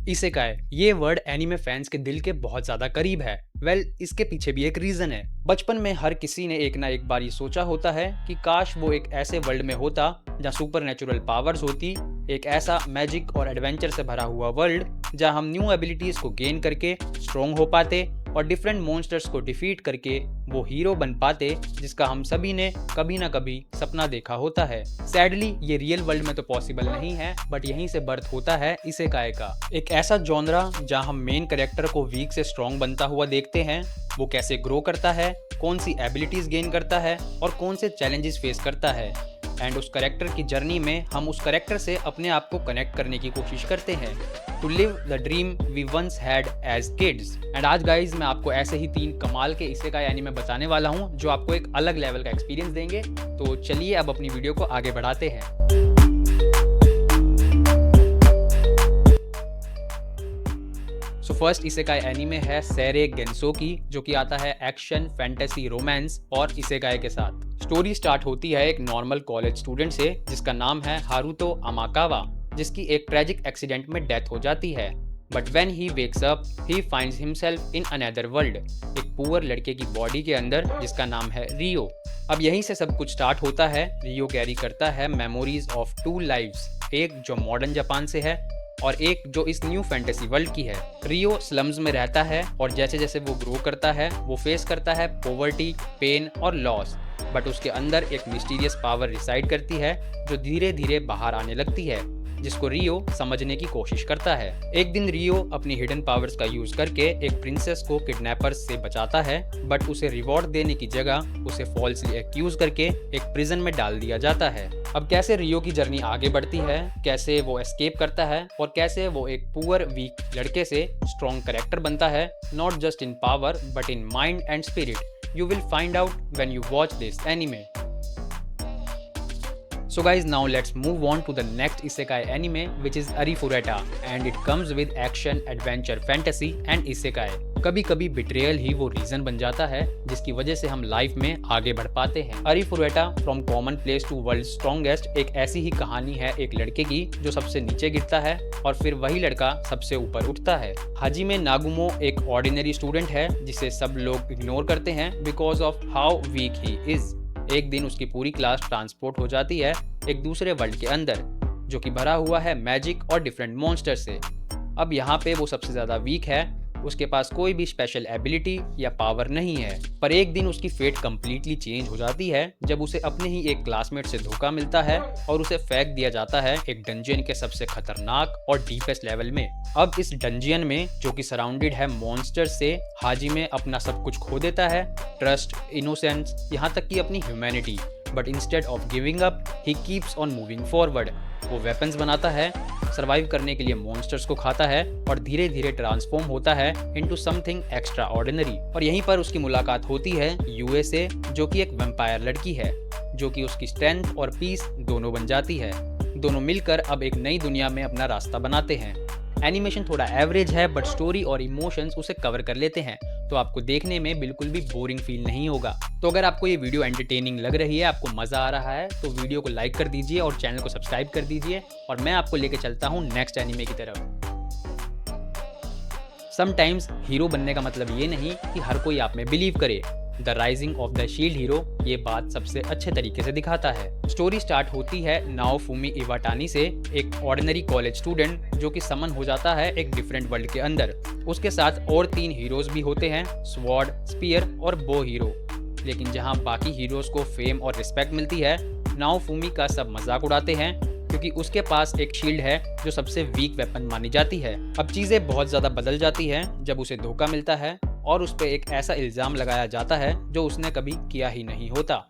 Isekai ये word anime fans के दिल के बहुत ज्यादा करीब है। इसके पीछे भी एक रीजन है। बचपन में हर किसी ने एक ना एक बार ये सोचा होता है कि काश वो एक ऐसे वर्ल्ड में होता जहाँ सुपर नेचुरल पावर्स होती, एक ऐसा मैजिक और एडवेंचर से भरा हुआ वर्ल्ड जहाँ हम न्यू एबिलिटीज को गेन करके स्ट्रॉन्ग हो पाते और डिफरेंट मॉन्स्टर्स को डिफीट करके वो हीरो बन पाते जिसका हम सभी ने कभी ना कभी सपना देखा होता है। सैडली ये रियल वर्ल्ड में तो पॉसिबल नहीं है, बट यहीं से बर्थ होता है इसेकाई का, एक ऐसा जॉनरा जहां हम मेन कैरेक्टर को वीक से स्ट्रॉन्ग बनता हुआ देखते हैं, वो कैसे ग्रो करता है, कौन सी एबिलिटीज गेन करता है और कौन से चैलेंजेस फेस करता है। एंड उस करेक्टर की जर्नी में हम उस करेक्टर से अपने आप को कनेक्ट करने की कोशिश करते हैं, to live the dream we once had as kids. And आज गाइज मैं आपको ऐसे ही 3 कमाल के इसेकाई एनीमे बताने वाला हूँ जो आपको एक अलग लेवल का एक्सपीरियंस देंगे। तो चलिए अब अपनी वीडियो को आगे बढ़ाते हैं। फर्स्ट इसेकाई एनीमे है सेरे गेंसोकी, जो कि आता है एक्शन, फैंटेसी, रोमांस और इसेकाई के साथ। स्टोरी स्टार्ट होती है एक नॉर्मल कॉलेज स्टूडेंट से जिसका नाम है हारुतो अमाकावा, जिसकी एक ट्रेजिक एक्सीडेंट में डेथ हो जाती है। But when he wakes up he finds himself in another world, एक पुअर लड़के की बॉडी के अंदर जिसका नाम है रियो। अब यहीं से सब कुछ स्टार्ट होता है। रियो कैरी करता है मेमोरीज ऑफ 2 लाइव्स, एक जो मॉडर्न जापान से है और एक जो इस न्यू फैंटेसी वर्ल्ड की है। रियो स्लम्स में रहता है और जैसे जैसे वो ग्रो करता है वो फेस करता है पॉवर्टी, पेन और लॉस, बट उसके अंदर एक मिस्टीरियस पावर रिसाइड करती है जो धीरे धीरे बाहर आने लगती है, जिसको रियो समझने की कोशिश करता है। एक दिन रियो अपनी हिडन पावर्स का यूज करके एक प्रिंसेस को किडनैपर्स से बचाता है, बट उसे रिवॉर्ड देने की जगह उसे फॉल्सली एक्यूज करके एक प्रिजन में डाल दिया जाता है। अब कैसे रियो की जर्नी आगे बढ़ती है, कैसे वो एस्केप करता है और कैसे वो एक पुअर वीक लड़के से स्ट्रॉन्ग कैरेक्टर बनता है, not just in power but in mind and spirit, you will find out when you watch this anime. So guys, now let's move on to the next isekai anime, which is Arifureta, and it comes with action, adventure, fantasy and isekai। कभी कभी betrayal ही वो reason बन जाता है जिसकी वजह से हम लाइफ में आगे बढ़ पाते हैं। Arifureta from commonplace to world strongest एक ऐसी ही कहानी है एक लड़के की जो सबसे नीचे गिरता है और फिर वही लड़का सबसे ऊपर उठता है। हाजिमे नागुमो एक ऑर्डिनरी स्टूडेंट है जिसे सब लोग इग्नोर करते हैं because of how weak he is. एक दिन उसकी पूरी क्लास ट्रांसपोर्ट हो जाती है एक दूसरे वर्ल्ड के अंदर जो कि भरा हुआ है मैजिक और डिफरेंट मॉन्स्टर से। अब यहाँ पे वो सबसे ज़्यादा वीक है, उसके पास कोई भी स्पेशल एबिलिटी या पावर नहीं है। पर एक दिन उसकी फेट कंप्लीटली चेंज हो जाती है जब उसे अपने ही एक क्लासमेट से धोखा मिलता है और उसे फेंक दिया जाता है एक डंजियन के सबसे खतरनाक और डीपेस्ट लेवल में। अब इस डंजियन में जो कि सराउंडेड है मॉन्स्टर से, हाजिमे अपना सब कुछ खो देता है, ट्रस्ट, इनोसेंस, यहाँ तक कि अपनी humanity. But instead of giving up he keeps on moving forward. वो वेपन्स बनाता है, सर्वाइव करने के लिए मॉन्स्टर्स को खाता है और धीरे धीरे ट्रांसफॉर्म होता है इनटू समथिंग एक्स्ट्रा ऑर्डिनरी। और यहीं पर उसकी मुलाकात होती है यूएसए, जो कि एक वैम्पायर लड़की है जो कि उसकी स्ट्रेंथ और पीस दोनों बन जाती है। दोनों मिलकर अब एक नई दुनिया में अपना रास्ता बनाते हैं। एनिमेशन थोड़ा एवरेज है बट स्टोरी और इमोशंस उसे कवर कर लेते हैं, तो आपको देखने में बिल्कुल भी बोरिंग फील नहीं होगा। तो अगर आपको ये वीडियो एंटरटेनिंग लग रही है, आपको मज़ा आ रहा है, तो वीडियो को लाइक कर दीजिए और चैनल को सब्सक्राइब कर दीजिए और मैं आपको लेके चलता हूँ नेक्स्ट एनीमे की तरफ। समटाइम्स हीरो बनने का मतलब ये नहीं कि हर कोई आप में बिलीव करे। The rising of the shield hero ये बात सबसे अच्छे तरीके से दिखाता है। स्टोरी स्टार्ट होती है नाओफुमी इवाटानी से, एक ऑर्डिनरी कॉलेज स्टूडेंट जो कि समन हो जाता है एक डिफरेंट वर्ल्ड के अंदर। उसके साथ और 3 हीरोज भी होते हैं, स्वॉर्ड, स्पीयर और बो हीरो। लेकिन जहां बाकी हीरोज को फेम और रिस्पेक्ट मिलती है, नाओफुमी का सब मजाक उड़ाते हैं क्योंकि उसके पास एक शील्ड है जो सबसे वीक वेपन मानी जाती है। अब चीज़ें बहुत ज़्यादा बदल जाती हैं जब उसे धोखा मिलता है और उस पर एक ऐसा इल्ज़ाम लगाया जाता है जो उसने कभी किया ही नहीं होता।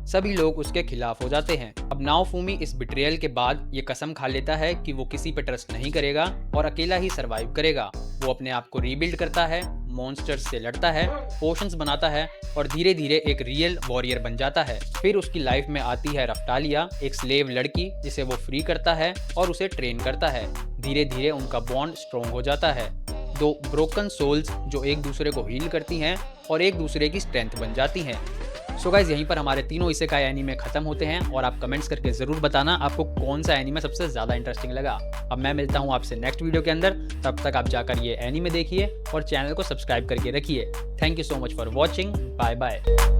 सभी लोग उसके खिलाफ हो जाते हैं। अब नाओफुमी इस बिट्रेयल के बाद ये कसम खा लेता है कि वो किसी पे ट्रस्ट नहीं करेगा और अकेला ही सरवाइव करेगा। वो अपने आप को रीबिल्ड करता है, मॉन्स्टर्स से लड़ता है, पोशंस बनाता है और धीरे धीरे एक रियल वॉरियर बन जाता है। फिर उसकी लाइफ में आती है रफ्टालिया, एक स्लेव लड़की जिसे वो फ्री करता है और उसे ट्रेन करता है। धीरे धीरे उनका बॉन्ड स्ट्रॉन्ग हो जाता है। 2 ब्रोकन सोल्स जो एक दूसरे को हील करती हैं और एक दूसरे की स्ट्रेंथ बन जाती हैं। सो गाइज यहीं पर हमारे तीनों इसेकाई एनीमे खत्म होते हैं और आप कमेंट्स करके जरूर बताना आपको कौन सा एनीमे सबसे ज्यादा इंटरेस्टिंग लगा। अब मैं मिलता हूँ आपसे नेक्स्ट वीडियो के अंदर, तब तक आप जाकर ये एनीमे देखिए और चैनल को सब्सक्राइब करके रखिए। Thank you so much for watching, bye bye.